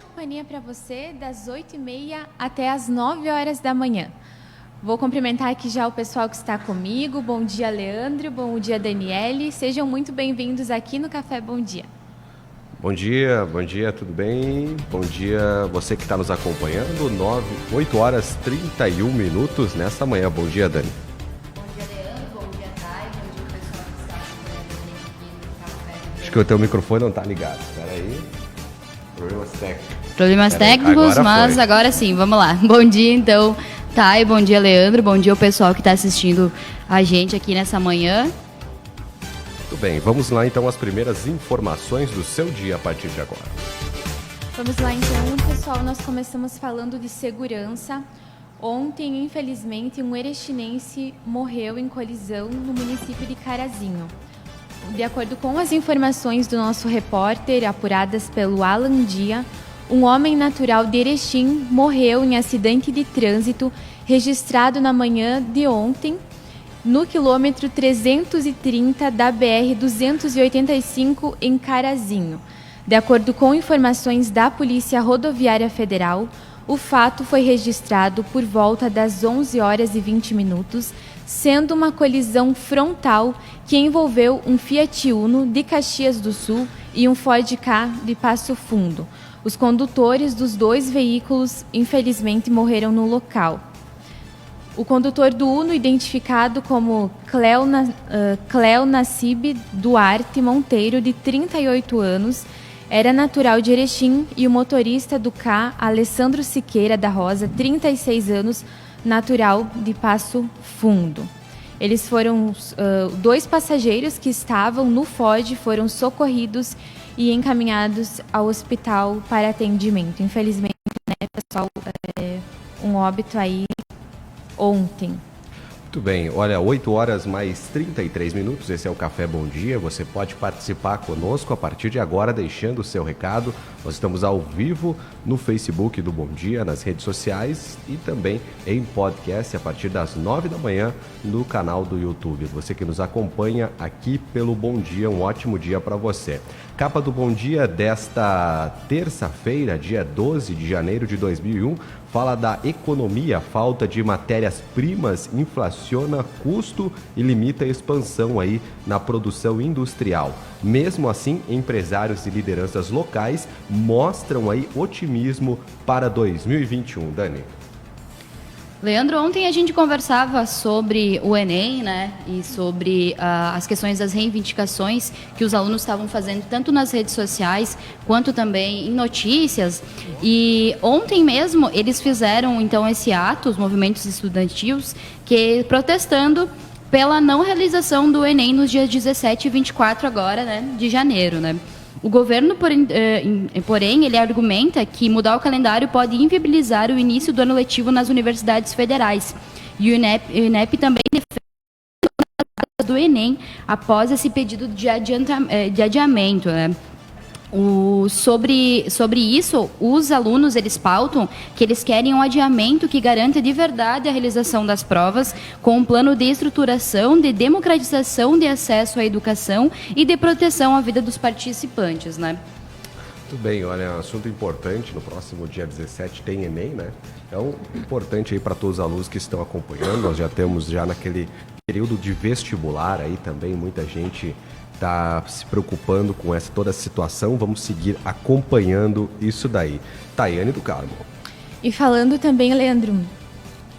Companhia para você das 8h30 até as 9 horas da manhã. Vou cumprimentar aqui já o pessoal que está comigo. Bom dia, Leandro. Bom dia, Daniele. Sejam muito bem-vindos aqui no Café Bom Dia. Bom dia, tudo bem? Bom dia você que está nos acompanhando. 8 horas 31 minutos nessa manhã. Bom dia, Dani. Bom dia, Leandro. Bom dia, Thay. Bom dia, pessoal que está acompanhando a gente aqui no Café. Acho que o teu microfone não está ligado. Espera aí. Problemas técnicos, mas agora sim, vamos lá. Bom dia, então, Thay, bom dia, Leandro, bom dia ao pessoal que está assistindo a gente aqui nessa manhã. Tudo bem, vamos lá então as primeiras informações do seu dia a partir de agora. Vamos lá então, pessoal, nós começamos falando de segurança. Ontem, infelizmente, um erechinense morreu em colisão no município de Carazinho. De acordo com as informações do nosso repórter, apuradas pelo Alan Dia, um homem natural de Erechim morreu em acidente de trânsito registrado na manhã de ontem, no quilômetro 330 da BR-285 em Carazinho. De acordo com informações da Polícia Rodoviária Federal, o fato foi registrado por volta das 11 horas e 20 minutos, sendo uma colisão frontal que envolveu um Fiat Uno de Caxias do Sul e um Ford Ka de Passo Fundo. Os condutores dos dois veículos, infelizmente, morreram no local. O condutor do Uno, identificado como Cleo Nassib Duarte Monteiro, de 38 anos, era natural de Erechim, e o motorista do Ka, Alessandro Siqueira da Rosa, 36 anos, natural de Passo Fundo. Eles foram dois passageiros que estavam no Ford, foram socorridos e encaminhados ao hospital para atendimento. Infelizmente, né, pessoal, um óbito aí ontem. Muito bem, olha, 8 horas mais 33 minutos, esse é o Café Bom Dia. Você pode participar conosco a partir de agora, deixando o seu recado. Nós estamos ao vivo no Facebook do Bom Dia, nas redes sociais e também em podcast a partir das 9 da manhã no canal do YouTube. Você que nos acompanha aqui pelo Bom Dia, um ótimo dia para você. Capa do Bom Dia desta terça-feira, dia 12 de janeiro de 2001, fala da economia. Falta de matérias-primas inflaciona custo e limita a expansão aí na produção industrial. Mesmo assim, empresários e lideranças locais mostram aí otimismo para 2021. Dani. Leandro, ontem a gente conversava sobre o Enem, né, e sobre as questões das reivindicações que os alunos estavam fazendo, tanto nas redes sociais, quanto também em notícias. E ontem mesmo eles fizeram, então, esse ato, os movimentos estudantis, protestando pela não realização do Enem nos dias 17 e 24 agora, né, de janeiro, né. O governo, porém, ele argumenta que mudar o calendário pode inviabilizar o início do ano letivo nas universidades federais. E o INEP também defende a do Enem após esse pedido de adiamento, né? Sobre isso, os alunos, eles pautam que eles querem um adiamento que garanta de verdade a realização das provas, com um plano de estruturação, de democratização de acesso à educação e de proteção à vida dos participantes, né? Muito bem, olha, um assunto importante, no próximo dia 17 tem Enem, né? Então, importante aí para todos os alunos que estão acompanhando. Nós já temos naquele período de vestibular aí também, muita gente está se preocupando com toda essa situação. Vamos seguir acompanhando isso daí. Tayane do Carmo. E falando também, Leandro,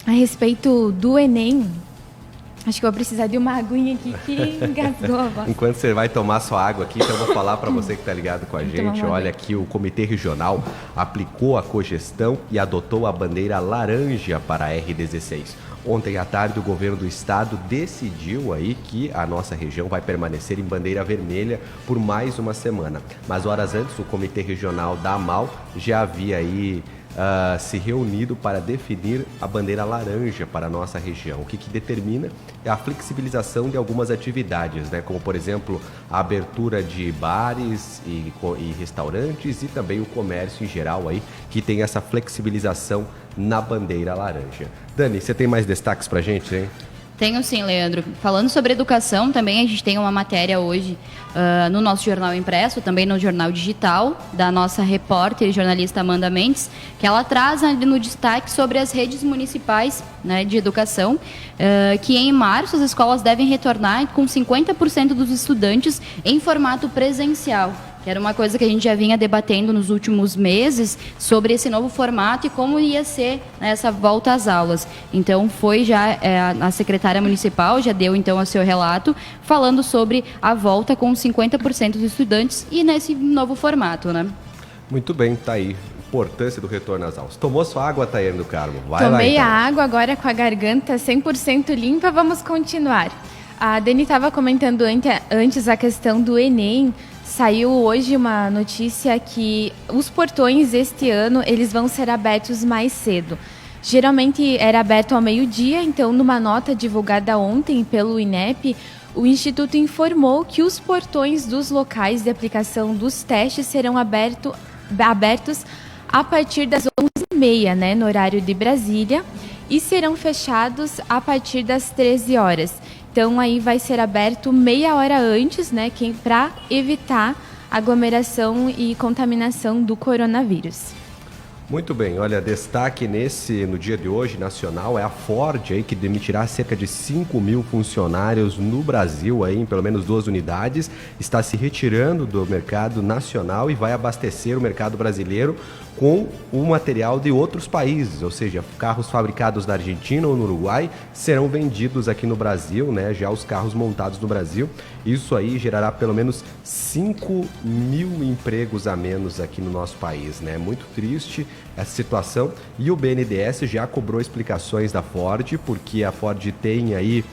a respeito do Enem, acho que eu vou precisar de uma aguinha aqui que engasgou a voz. Enquanto você vai tomar sua água aqui, então eu vou falar para você que está ligado com a gente. Olha aqui, o Comitê Regional aplicou a cogestão e adotou a bandeira laranja para a R16. Ontem à tarde, o governo do estado decidiu aí que a nossa região vai permanecer em bandeira vermelha por mais uma semana. Mas horas antes, o Comitê Regional da AMAL já havia aí se reunido para definir a bandeira laranja para a nossa região. O que determina é a flexibilização de algumas atividades, né? Como, por exemplo, a abertura de bares e restaurantes e também o comércio em geral, aí, que tem essa flexibilização na bandeira laranja. Dani, você tem mais destaques para a gente, hein? Tenho sim, Leandro. Falando sobre educação, também a gente tem uma matéria hoje no nosso jornal impresso, também no jornal digital, da nossa repórter e jornalista Amanda Mendes, que ela traz ali no destaque sobre as redes municipais, né, de educação, que em março as escolas devem retornar com 50% dos estudantes em formato presencial. Que era uma coisa que a gente já vinha debatendo nos últimos meses sobre esse novo formato e como ia ser, né, essa volta às aulas. Então, foi já a secretária municipal já deu então o seu relato falando sobre a volta com 50% dos estudantes e nesse novo formato, né? Muito bem, tá aí. Importância do retorno às aulas. Tomou sua água, Tayane do Carmo? Vai Tomei lá, então. a água agora com a garganta 100% limpa, vamos continuar. A Dani estava comentando antes a questão do Enem. Saiu hoje uma notícia que os portões este ano eles vão ser abertos mais cedo. Geralmente era aberto ao meio-dia, então numa nota divulgada ontem pelo INEP, o Instituto informou que os portões dos locais de aplicação dos testes serão abertos a partir das 11h30, né, no horário de Brasília, e serão fechados a partir das 13 horas. Então, aí vai ser aberto meia hora antes, né, para evitar aglomeração e contaminação do coronavírus. Muito bem, olha, destaque no dia de hoje, nacional, é a Ford, aí, que demitirá cerca de 5.000 funcionários no Brasil, aí, em pelo menos 2 unidades, está se retirando do mercado nacional e vai abastecer o mercado brasileiro com o material de outros países, ou seja, carros fabricados na Argentina ou no Uruguai serão vendidos aqui no Brasil, né? Já os carros montados no Brasil. Isso aí gerará pelo menos 5.000 empregos a menos aqui no nosso país, né? Muito triste essa situação e o BNDES já cobrou explicações da Ford, porque a Ford tem aí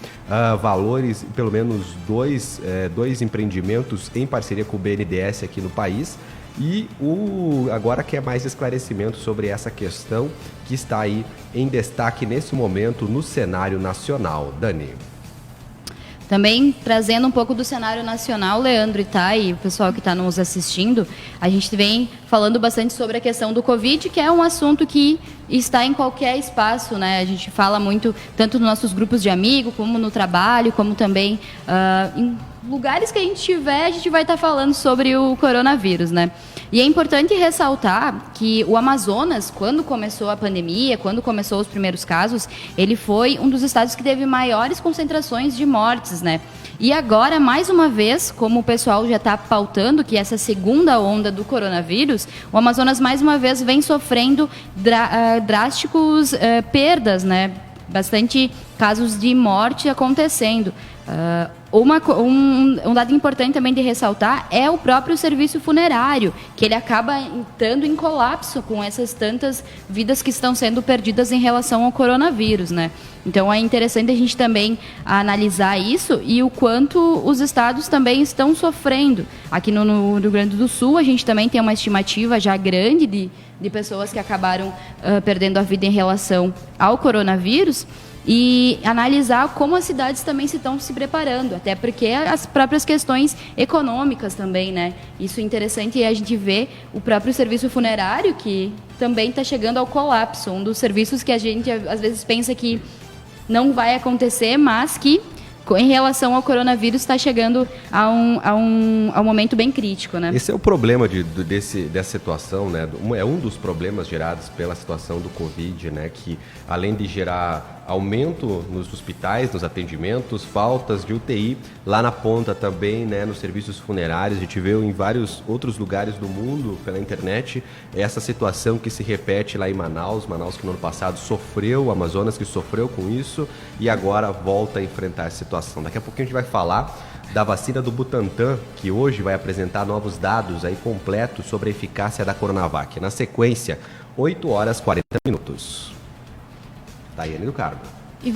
valores, pelo menos dois empreendimentos em parceria com o BNDES aqui no país. E agora quer mais esclarecimento sobre essa questão que está aí em destaque nesse momento no cenário nacional. Dani. Também trazendo um pouco do cenário nacional, Leandro e Thay, o pessoal que está nos assistindo, a gente vem falando bastante sobre a questão do Covid, que é um assunto que está em qualquer espaço, né? A gente fala muito, tanto nos nossos grupos de amigos, como no trabalho, como também em lugares que a gente tiver, a gente vai estar falando sobre o coronavírus, né? E é importante ressaltar que o Amazonas, quando começou a pandemia, quando começou os primeiros casos, ele foi um dos estados que teve maiores concentrações de mortes, né? E agora, mais uma vez, como o pessoal já está pautando que essa segunda onda do coronavírus, o Amazonas mais uma vez vem sofrendo drásticos perdas, né? Bastante casos de morte acontecendo. Um dado importante também de ressaltar é o próprio serviço funerário, que ele acaba entrando em colapso com essas tantas vidas que estão sendo perdidas em relação ao coronavírus, né? Então é interessante a gente também analisar isso e o quanto os estados também estão sofrendo. Aqui no Rio Grande do Sul a gente também tem uma estimativa já grande de pessoas que acabaram perdendo a vida em relação ao coronavírus. E analisar como as cidades também estão se preparando, até porque as próprias questões econômicas também, né? Isso é interessante a gente ver o próprio serviço funerário que também está chegando ao colapso, um dos serviços que a gente às vezes pensa que não vai acontecer, mas que em relação ao coronavírus está chegando a um momento bem crítico, né? Esse é o problema dessa situação, né? É um dos problemas gerados pela situação do Covid, né? Que além de gerar aumento nos hospitais, nos atendimentos, faltas de UTI, lá na ponta também, né? Nos serviços funerários, a gente vê em vários outros lugares do mundo pela internet essa situação que se repete lá em Manaus que no ano passado sofreu, o Amazonas que sofreu com isso e agora volta a enfrentar essa situação. Daqui a pouquinho a gente vai falar da vacina do Butantan, que hoje vai apresentar novos dados aí completos sobre a eficácia da Coronavac. Na sequência, 8h40. Tayane do Carmo. E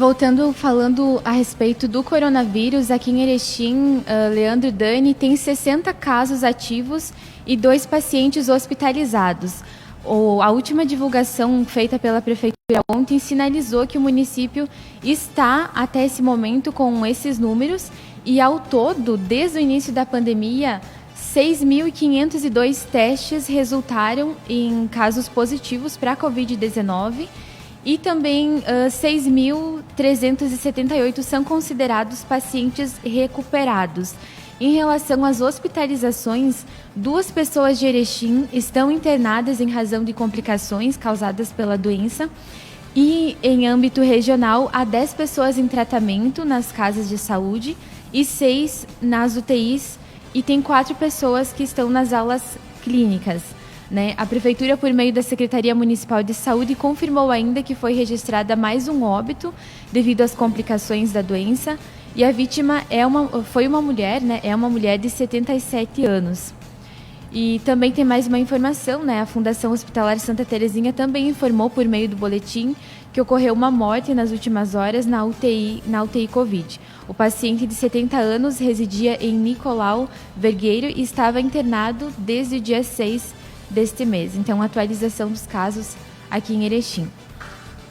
falando a respeito do coronavírus, aqui em Erechim, Leandro e Dani, tem 60 casos ativos e 2 pacientes hospitalizados. A última divulgação feita pela Prefeitura ontem sinalizou que o município está, até esse momento, com esses números e, ao todo, desde o início da pandemia, 6.502 testes resultaram em casos positivos para a Covid-19 E também 6.378 são considerados pacientes recuperados. Em relação às hospitalizações, 2 pessoas de Erechim estão internadas em razão de complicações causadas pela doença. E em âmbito regional, há 10 pessoas em tratamento nas casas de saúde e 6 nas UTIs. E tem 4 pessoas que estão nas aulas clínicas. Né? A Prefeitura, por meio da Secretaria Municipal de Saúde, confirmou ainda que foi registrada mais um óbito devido às complicações da doença. E a vítima foi uma mulher, né? É uma mulher de 77 anos. E também tem mais uma informação, né? A Fundação Hospitalar Santa Terezinha também informou por meio do boletim que ocorreu uma morte nas últimas horas na UTI Covid. O paciente de 70 anos residia em Nicolau Vergueiro e estava internado desde o dia 6 deste mês. Então, atualização dos casos aqui em Erechim.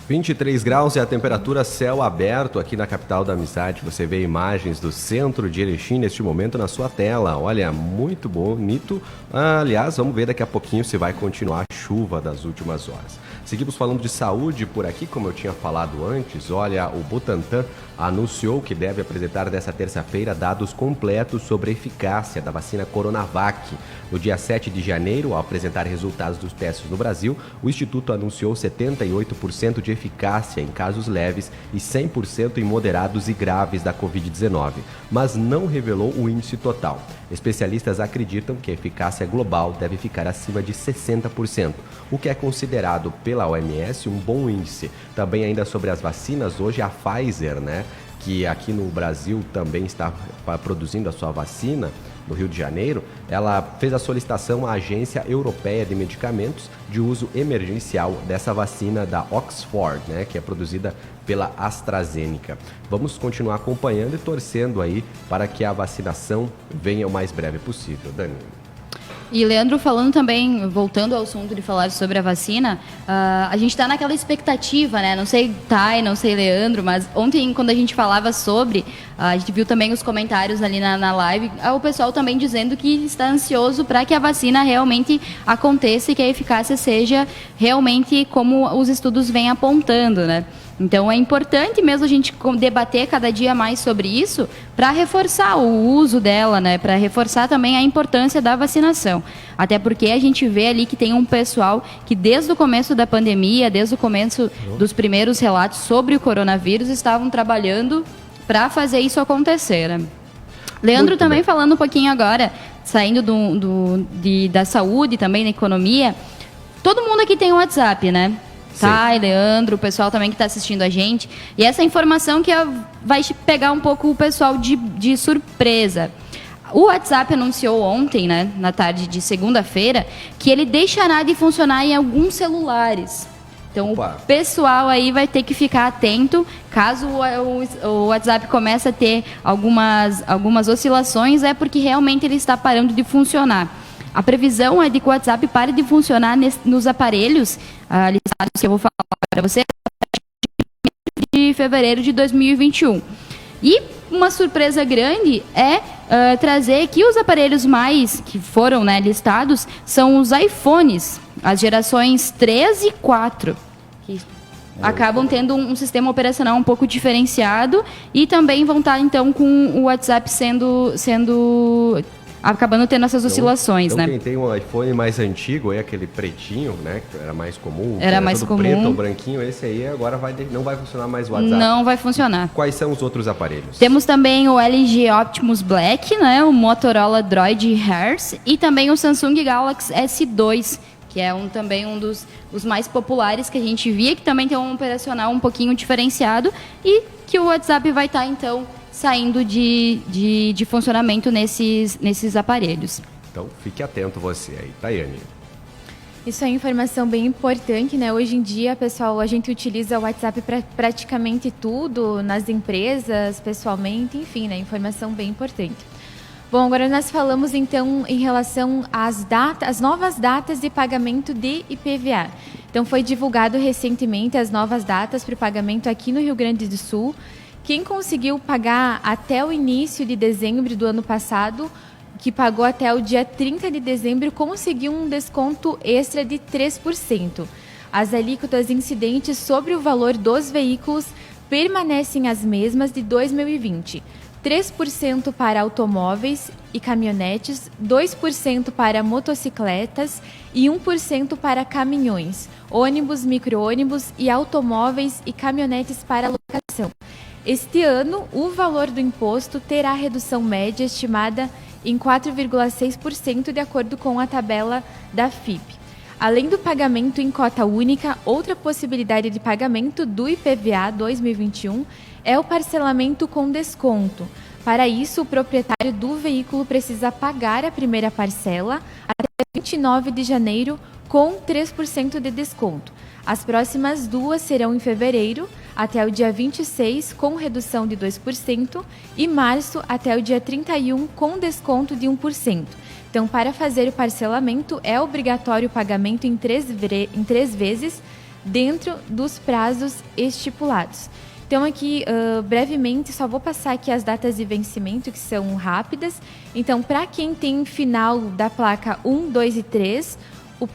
23 graus é a temperatura, céu aberto aqui na capital da amizade. Você vê imagens do centro de Erechim neste momento na sua tela. Olha, muito bonito. Aliás, vamos ver daqui a pouquinho se vai continuar a chuva das últimas horas. Seguimos falando de saúde por aqui, como eu tinha falado antes. Olha, o Butantan anunciou que deve apresentar nesta terça-feira dados completos sobre a eficácia da vacina Coronavac. No dia 7 de janeiro, ao apresentar resultados dos testes no Brasil, o Instituto anunciou 78% de eficácia em casos leves e 100% em moderados e graves da Covid-19, mas não revelou o índice total. Especialistas acreditam que a eficácia global deve ficar acima de 60%, o que é considerado pela OMS um bom índice. Também ainda sobre as vacinas, hoje a Pfizer, né, que aqui no Brasil também está produzindo a sua vacina, no Rio de Janeiro, ela fez a solicitação à Agência Europeia de Medicamentos de uso emergencial dessa vacina da Oxford, né, que é produzida pela AstraZeneca. Vamos continuar acompanhando e torcendo aí para que a vacinação venha o mais breve possível. Dani. E, Leandro, falando também, voltando ao assunto de falar sobre a vacina, a gente está naquela expectativa, né? Não sei, Thay, não sei, Leandro, mas ontem, quando a gente falava sobre, a gente viu também os comentários ali na live, o pessoal também dizendo que está ansioso para que a vacina realmente aconteça e que a eficácia seja realmente como os estudos vêm apontando, né? Então, é importante mesmo a gente debater cada dia mais sobre isso para reforçar o uso dela, né? Para reforçar também a importância da vacinação. Até porque a gente vê ali que tem um pessoal que desde o começo da pandemia, desde o começo dos primeiros relatos sobre o coronavírus, estavam trabalhando para fazer isso acontecer, né? Leandro, muito também bem. Falando um pouquinho agora, saindo da saúde, também da economia, todo mundo aqui tem um WhatsApp, né? Thay, Leandro, o pessoal também que está assistindo a gente. E essa informação que vai pegar um pouco o pessoal de surpresa. O WhatsApp anunciou ontem, né, na tarde de segunda-feira, que ele deixará de funcionar em alguns celulares. Então, o pessoal aí vai ter que ficar atento. Caso o WhatsApp comece a ter algumas oscilações, é porque realmente ele está parando de funcionar. A previsão é de que o WhatsApp pare de funcionar nos aparelhos listados que eu vou falar para você de fevereiro de 2021. E uma surpresa grande é trazer que os aparelhos mais que foram, né, listados são os iPhones, as gerações 3 e 4, que acabam tendo um sistema operacional um pouco diferenciado e também vão estar, então, com o WhatsApp acabando tendo essas oscilações, né? Quem tem um iPhone mais antigo, aquele pretinho, né, que era mais comum, era mais comum, preto ou branquinho, esse aí agora não vai funcionar mais o WhatsApp. Não vai funcionar. Quais são os outros aparelhos? Temos também o LG Optimus Black, né, o Motorola Droid Hairs e também o Samsung Galaxy S2, que é também um dos mais populares que a gente via, que também tem um operacional um pouquinho diferenciado e que o WhatsApp vai estar, então, saindo de funcionamento nesses aparelhos. Então, fique atento você aí, Tayane. Isso é informação bem importante, né? Hoje em dia, pessoal, a gente utiliza o WhatsApp para praticamente tudo, nas empresas, pessoalmente, enfim, né? Informação bem importante. Bom, agora nós falamos, então, em relação às novas datas de pagamento de IPVA. Então, foi divulgado recentemente as novas datas para o pagamento aqui no Rio Grande do Sul. Quem conseguiu pagar até o início de dezembro do ano passado, que pagou até o dia 30 de dezembro, conseguiu um desconto extra de 3%. As alíquotas incidentes sobre o valor dos veículos permanecem as mesmas de 2020. 3% para automóveis e caminhonetes, 2% para motocicletas e 1% para caminhões, ônibus, micro-ônibus e automóveis e caminhonetes para locação. Este ano, o valor do imposto terá redução média estimada em 4,6% de acordo com a tabela da FIP. Além do pagamento em cota única, outra possibilidade de pagamento do IPVA 2021 é o parcelamento com desconto. Para isso, o proprietário do veículo precisa pagar a primeira parcela até 29 de janeiro com 3% de desconto. As próximas duas serão em fevereiro, até o dia 26, com redução de 2%, e março, até o dia 31, com desconto de 1%. Então, para fazer o parcelamento, é obrigatório o pagamento em três vezes, dentro dos prazos estipulados. Então, aqui, brevemente, só vou passar aqui as datas de vencimento, que são rápidas. Então, para quem tem final da placa 1, 2 e 3,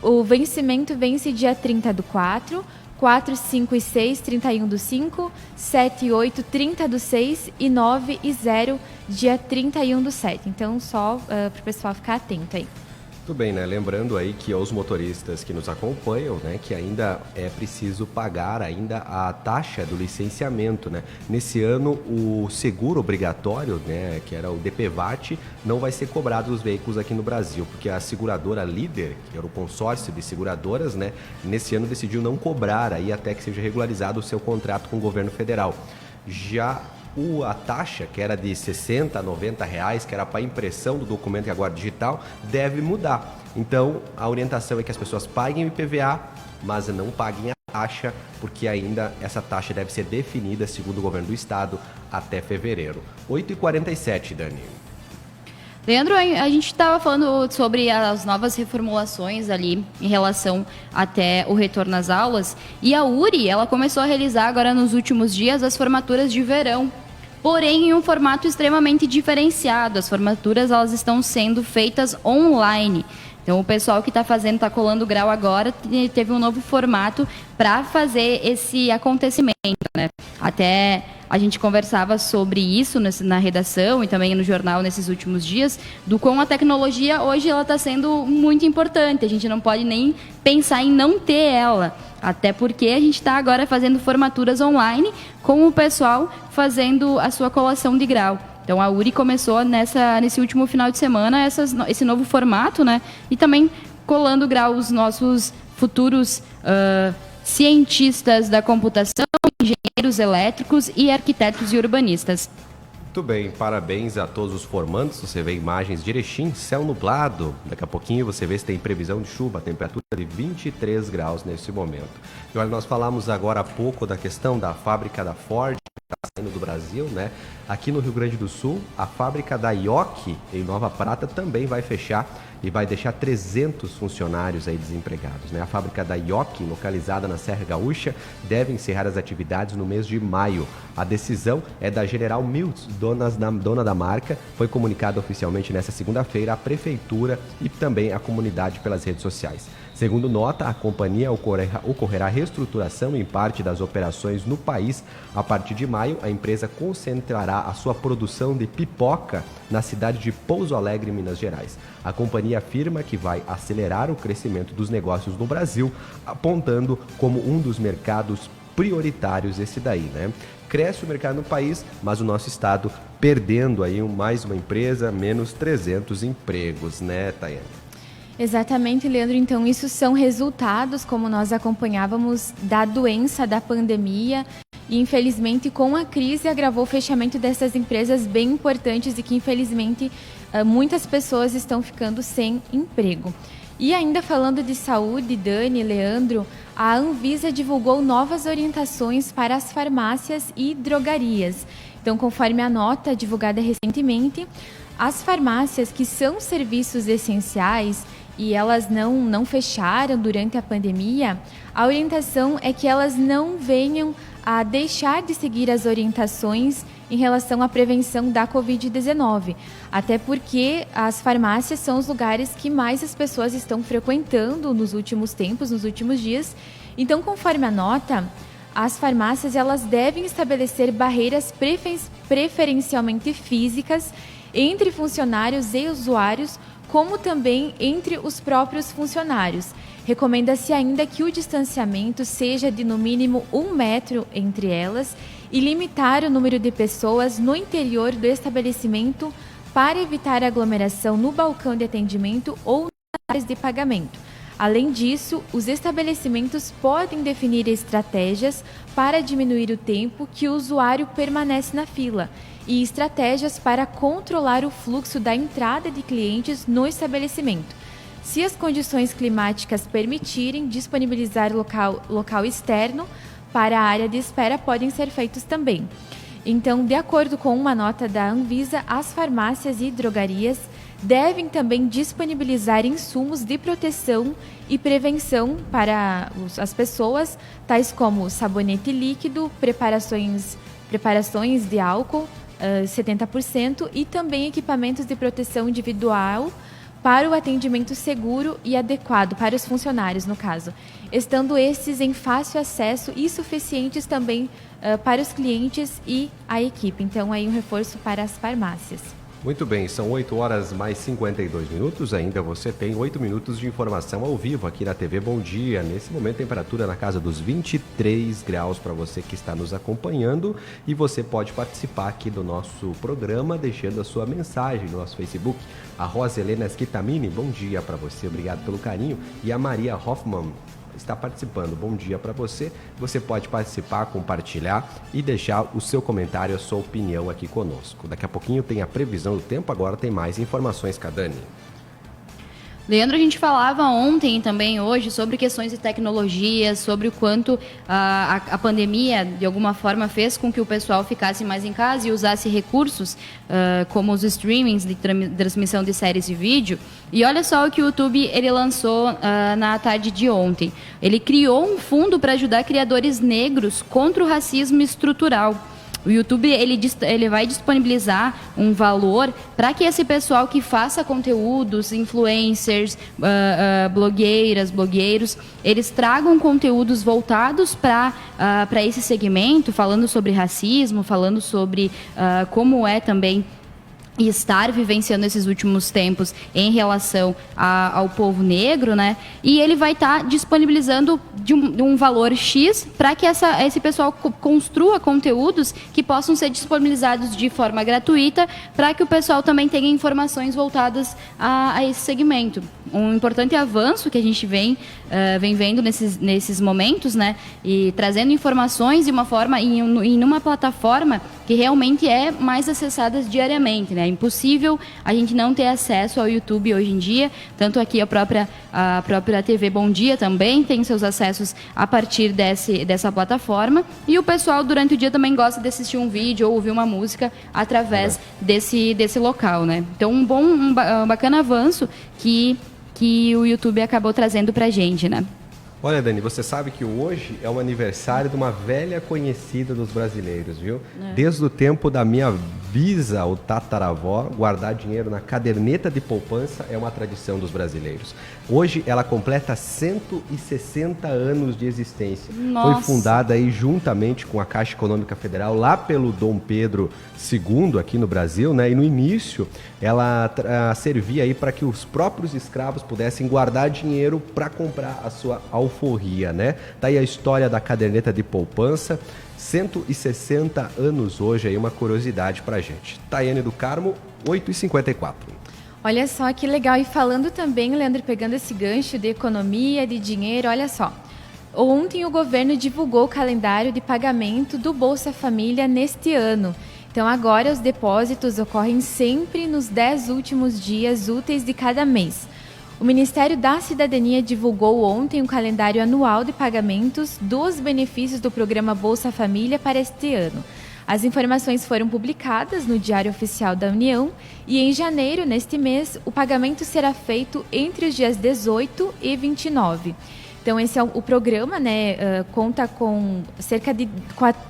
o vencimento vence dia 30 do 4, 4, 5 e 6, 31 do 5, 7 e 8, 30 do 6 e 9 e 0, dia 31 do 7. Então, só para o pessoal ficar atento aí. Tudo bem, né? Lembrando aí que aos motoristas que nos acompanham, né, que ainda é preciso pagar ainda a taxa do licenciamento, né? Nesse ano, o seguro obrigatório, né, que era o DPVAT, não vai ser cobrado dos veículos aqui no Brasil, porque a seguradora líder, que era o consórcio de seguradoras, né, nesse ano decidiu não cobrar aí até que seja regularizado o seu contrato com o governo federal. Já a taxa, que era de 60 a 90 reais, que era para impressão do documento e agora digital, deve mudar. Então, a orientação é que as pessoas paguem o IPVA, mas não paguem a taxa, porque ainda essa taxa deve ser definida, segundo o governo do estado, até fevereiro. 8h47, Dani. Leandro, a gente estava falando sobre as novas reformulações ali em relação até o retorno às aulas, e a URI, ela começou a realizar agora nos últimos dias as formaturas de verão, porém em um formato extremamente diferenciado. As formaturas, elas estão sendo feitas online. Então, o pessoal que está colando grau agora, teve um novo formato para fazer esse acontecimento, né? Até a gente conversava sobre isso na redação e também no jornal nesses últimos dias, do como a tecnologia hoje ela está sendo muito importante. A gente não pode nem pensar em não ter ela, até porque a gente está agora fazendo formaturas online com o pessoal fazendo a sua colação de grau. Então, a URI começou nesse último final de semana esse novo formato, né? E também colando grau os nossos futuros cientistas da computação, engenheiros elétricos e arquitetos e urbanistas. Muito bem, parabéns a todos os formandos. Você vê imagens de Erechim, céu nublado. Daqui a pouquinho você vê se tem previsão de chuva, temperatura de 23 graus nesse momento. E olha, nós falamos agora há pouco da questão da fábrica da Ford, que está saindo do Brasil, né? Aqui no Rio Grande do Sul, a fábrica da Ioki, em Nova Prata, também vai fechar e vai deixar 300 funcionários aí desempregados, né? A fábrica da Ioki, localizada na Serra Gaúcha, deve encerrar as atividades no mês de maio. A decisão é da General Mills, dona da marca. Foi comunicado oficialmente nesta segunda-feira à prefeitura e também à comunidade pelas redes sociais. Segundo nota, a companhia ocorrerá reestruturação em parte das operações no país. A partir de maio, a empresa concentrará a sua produção de pipoca na cidade de Pouso Alegre, Minas Gerais. A companhia afirma que vai acelerar o crescimento dos negócios no Brasil, apontando como um dos mercados prioritários esse daí, né? Cresce o mercado no país, mas o nosso estado perdendo aí mais uma empresa, menos 300 empregos, né, Tayane? Exatamente, Leandro. Então, isso são resultados, como nós acompanhávamos, da doença, da pandemia. E, infelizmente, com a crise, agravou o fechamento dessas empresas bem importantes e que, infelizmente, muitas pessoas estão ficando sem emprego. E ainda falando de saúde, Dani, Leandro, a Anvisa divulgou novas orientações para as farmácias e drogarias. Então, conforme a nota divulgada recentemente, as farmácias que são serviços essenciais e elas não fecharam durante a pandemia, a orientação é que elas não venham a deixar de seguir as orientações em relação à prevenção da Covid-19. Até porque as farmácias são os lugares que mais as pessoas estão frequentando nos últimos tempos, nos últimos dias. Então, conforme a nota, as farmácias elas devem estabelecer barreiras preferencialmente físicas entre funcionários e usuários, como também entre os próprios funcionários. Recomenda-se ainda que o distanciamento seja de no mínimo 1 metro entre elas e limitar o número de pessoas no interior do estabelecimento para evitar aglomeração no balcão de atendimento ou nas áreas de pagamento. Além disso, os estabelecimentos podem definir estratégias para diminuir o tempo que o usuário permanece na fila e estratégias para controlar o fluxo da entrada de clientes no estabelecimento. Se as condições climáticas permitirem, disponibilizar local externo para a área de espera podem ser feitos também. Então, de acordo com uma nota da Anvisa, as farmácias e drogarias devem também disponibilizar insumos de proteção e prevenção para as pessoas, tais como sabonete líquido, preparações de álcool, 70%, e também equipamentos de proteção individual para o atendimento seguro e adequado para os funcionários, no caso, estando esses em fácil acesso e suficientes também para os clientes e a equipe. Então, aí um reforço para as farmácias. Muito bem, são 8 horas mais 52 minutos, ainda você tem 8 minutos de informação ao vivo aqui na TV Bom Dia. Nesse momento, temperatura na casa dos 23 graus para você que está nos acompanhando, e você pode participar aqui do nosso programa deixando a sua mensagem no nosso Facebook. A Rosa Helena Schitamini, bom dia para você, obrigado pelo carinho, e a Maria Hoffman está participando. Bom dia para você. Você pode participar, compartilhar e deixar o seu comentário, a sua opinião aqui conosco. Daqui a pouquinho tem a previsão do tempo, agora tem mais informações, Cadani. Leandro, a gente falava ontem e também hoje sobre questões de tecnologia, sobre o quanto a pandemia, de alguma forma, fez com que o pessoal ficasse mais em casa e usasse recursos como os streamings de transmissão de séries de vídeo. E olha só o que o YouTube ele lançou na tarde de ontem. Ele criou um fundo para ajudar criadores negros contra o racismo estrutural. O YouTube ele vai disponibilizar um valor para que esse pessoal que faça conteúdos, influencers, blogueiros, eles tragam conteúdos voltados para esse segmento, falando sobre racismo, falando sobre como é também estar vivenciando esses últimos tempos em relação ao povo negro, né? E ele vai estar disponibilizando de um valor X para que esse pessoal construa conteúdos que possam ser disponibilizados de forma gratuita, para que o pessoal também tenha informações voltadas a esse segmento. Um importante avanço que a gente vem vendo nesses momentos, né? E trazendo informações de uma forma, em uma plataforma que realmente é mais acessada diariamente, né? É impossível a gente não ter acesso ao YouTube hoje em dia, tanto aqui a própria TV Bom Dia também tem seus acessos a partir dessa plataforma, e o pessoal durante o dia também gosta de assistir um vídeo ou ouvir uma música através desse local, né? Então um bacana avanço que o YouTube acabou trazendo pra gente, né? Olha, Dani, você sabe que hoje é o aniversário de uma velha conhecida dos brasileiros, viu? Desde o tempo da minha bisa ou tataravó, guardar dinheiro na caderneta de poupança é uma tradição dos brasileiros. Hoje ela completa 160 anos de existência. Nossa. Foi fundada aí juntamente com a Caixa Econômica Federal lá pelo Dom Pedro II aqui no Brasil, né? E no início ela servia aí para que os próprios escravos pudessem guardar dinheiro para comprar a sua alforria, né? Tá aí a história da caderneta de poupança. 160 anos hoje, aí uma curiosidade pra gente. Taiane do Carmo, 8h54. Olha só que legal. E falando também, Leandro, pegando esse gancho de economia, de dinheiro, olha só. Ontem o governo divulgou o calendário de pagamento do Bolsa Família neste ano. Então agora os depósitos ocorrem sempre nos 10 últimos dias úteis de cada mês. O Ministério da Cidadania divulgou ontem um calendário anual de pagamentos dos benefícios do programa Bolsa Família para este ano. As informações foram publicadas no Diário Oficial da União e em janeiro, neste mês, o pagamento será feito entre os dias 18 e 29. Então, esse é o programa, né, conta com cerca de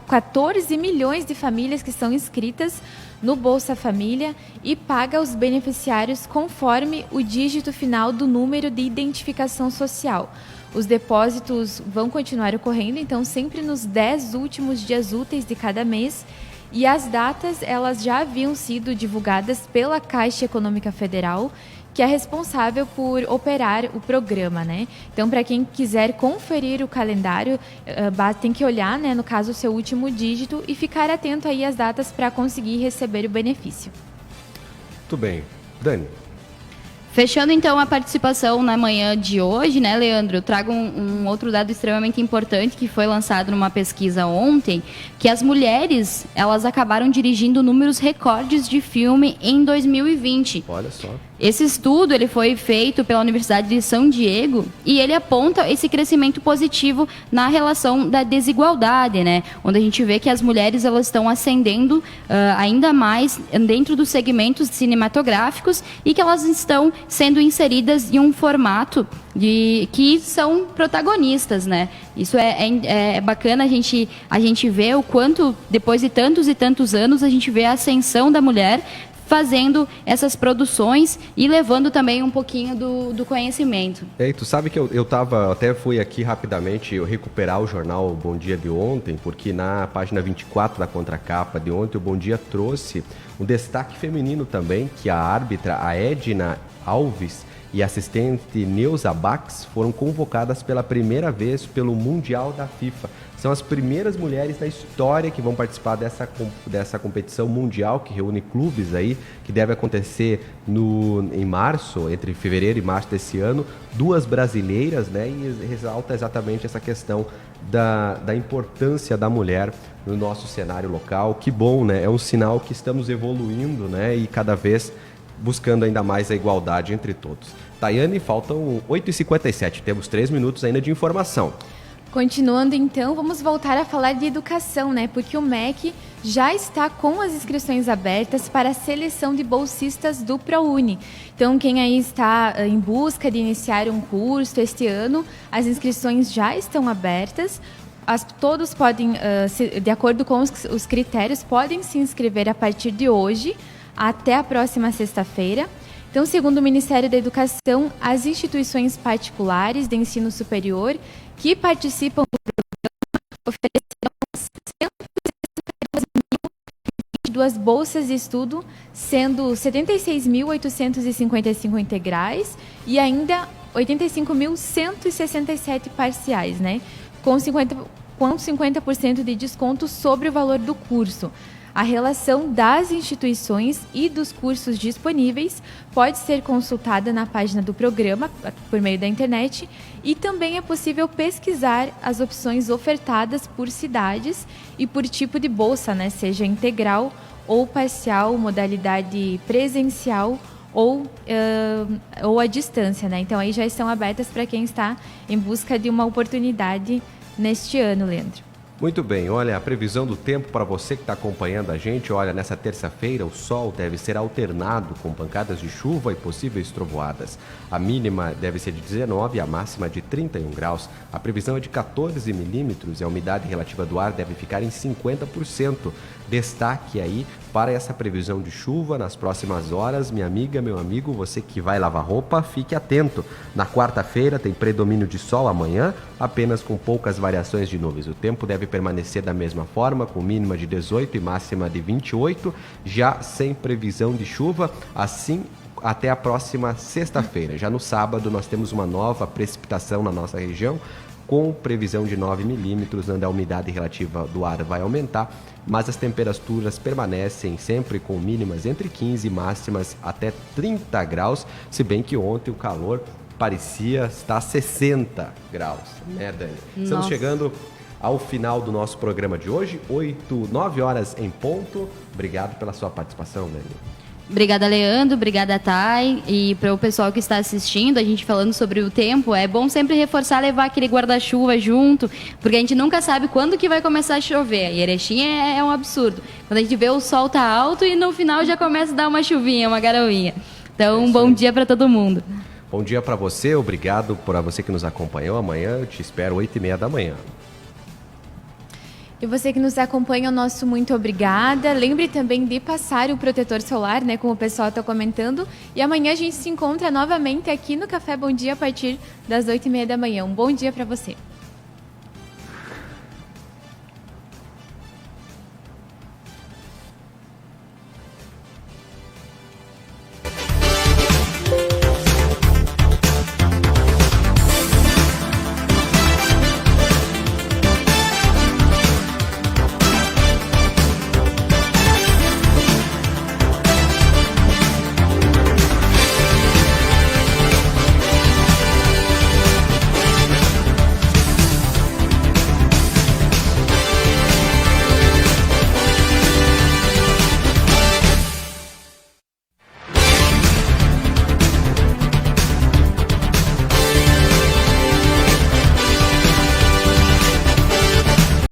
14 milhões de famílias que estão inscritas no Bolsa Família e paga os beneficiários conforme o dígito final do número de identificação social. Os depósitos vão continuar ocorrendo, então, sempre nos 10 últimos dias úteis de cada mês. E as datas, elas já haviam sido divulgadas pela Caixa Econômica Federal, que é responsável por operar o programa, né? Então, para quem quiser conferir o calendário, tem que olhar, né, no caso, o seu último dígito e ficar atento aí às datas para conseguir receber o benefício. Muito bem. Dani. Fechando, então, a participação na manhã de hoje, né, Leandro? Eu trago um outro dado extremamente importante que foi lançado numa pesquisa ontem, que as mulheres, elas acabaram dirigindo números recordes de filme em 2020. Olha só. Esse estudo ele foi feito pela Universidade de São Diego e ele aponta esse crescimento positivo na relação da desigualdade, né? Onde a gente vê que as mulheres elas estão ascendendo ainda mais dentro dos segmentos cinematográficos e que elas estão sendo inseridas em um formato que são protagonistas, né? Isso é bacana a gente ver o quanto, depois de tantos e tantos anos, a gente vê a ascensão da mulher fazendo essas produções e levando também um pouquinho do conhecimento. E tu sabe que eu até fui aqui rapidamente recuperar o jornal Bom Dia de ontem, porque na página 24 da contracapa de ontem, o Bom Dia trouxe um destaque feminino também, que a árbitra, a Edna Alves, e a assistente Neuza Bax foram convocadas pela primeira vez pelo Mundial da FIFA. São as primeiras mulheres da história que vão participar dessa competição mundial que reúne clubes aí, que deve acontecer em março, entre fevereiro e março desse ano. 2 brasileiras, né? E ressalta exatamente essa questão da importância da mulher no nosso cenário local. Que bom, né? É um sinal que estamos evoluindo, né? E cada vez buscando ainda mais a igualdade entre todos. Tayane, faltam 8h57, temos 3 minutos ainda de informação. Continuando então, vamos voltar a falar de educação, né? Porque o MEC já está com as inscrições abertas para a seleção de bolsistas do ProUni. Então, quem aí está em busca de iniciar um curso este ano, as inscrições já estão abertas. Todos podem, de acordo com os critérios, podem se inscrever a partir de hoje até a próxima sexta-feira. Então, segundo o Ministério da Educação, as instituições particulares de ensino superior que participam do programa oferecerão 162 bolsas de estudo, sendo 76.855 integrais e ainda 85.167 parciais, né? Com 50% de desconto sobre o valor do curso. A relação das instituições e dos cursos disponíveis pode ser consultada na página do programa, por meio da internet, e também é possível pesquisar as opções ofertadas por cidades e por tipo de bolsa, né? Seja integral ou parcial, modalidade presencial ou à distância, né? Então, aí já estão abertas para quem está em busca de uma oportunidade neste ano, Leandro. Muito bem, olha, a previsão do tempo para você que está acompanhando a gente, olha, nessa terça-feira o sol deve ser alternado com pancadas de chuva e possíveis trovoadas. A mínima deve ser de 19 e a máxima de 31 graus. A previsão é de 14 milímetros e a umidade relativa do ar deve ficar em 50%. Destaque aí para essa previsão de chuva nas próximas horas. Minha amiga, meu amigo, você que vai lavar roupa, fique atento. Na quarta-feira tem predomínio de sol amanhã, apenas com poucas variações de nuvens. O tempo deve permanecer da mesma forma, com mínima de 18 e máxima de 28, já sem previsão de chuva, assim até a próxima sexta-feira. Já no sábado nós temos uma nova precipitação na nossa região, com previsão de 9 milímetros, onde a umidade relativa do ar vai aumentar, mas as temperaturas permanecem sempre com mínimas entre 15 e máximas até 30 graus, se bem que ontem o calor parecia estar a 60 graus, né, Dani? Estamos chegando ao final do nosso programa de hoje, 9 horas em ponto. Obrigado pela sua participação, Dani. Obrigada, Leandro. Obrigada, Thay. E para o pessoal que está assistindo, a gente falando sobre o tempo, é bom sempre reforçar, levar aquele guarda-chuva junto, porque a gente nunca sabe quando que vai começar a chover. E Erechim é um absurdo. Quando a gente vê o sol tá alto e no final já começa a dar uma chuvinha, uma garoinha. Então, um bom dia para todo mundo. Bom dia para você. Obrigado por você que nos acompanhou. Amanhã eu te espero 8h30 da manhã. E você que nos acompanha, o nosso muito obrigada. Lembre também de passar o protetor solar, né, como o pessoal está comentando. E amanhã a gente se encontra novamente aqui no Café Bom Dia a partir das 8h30 da manhã. Um bom dia para você.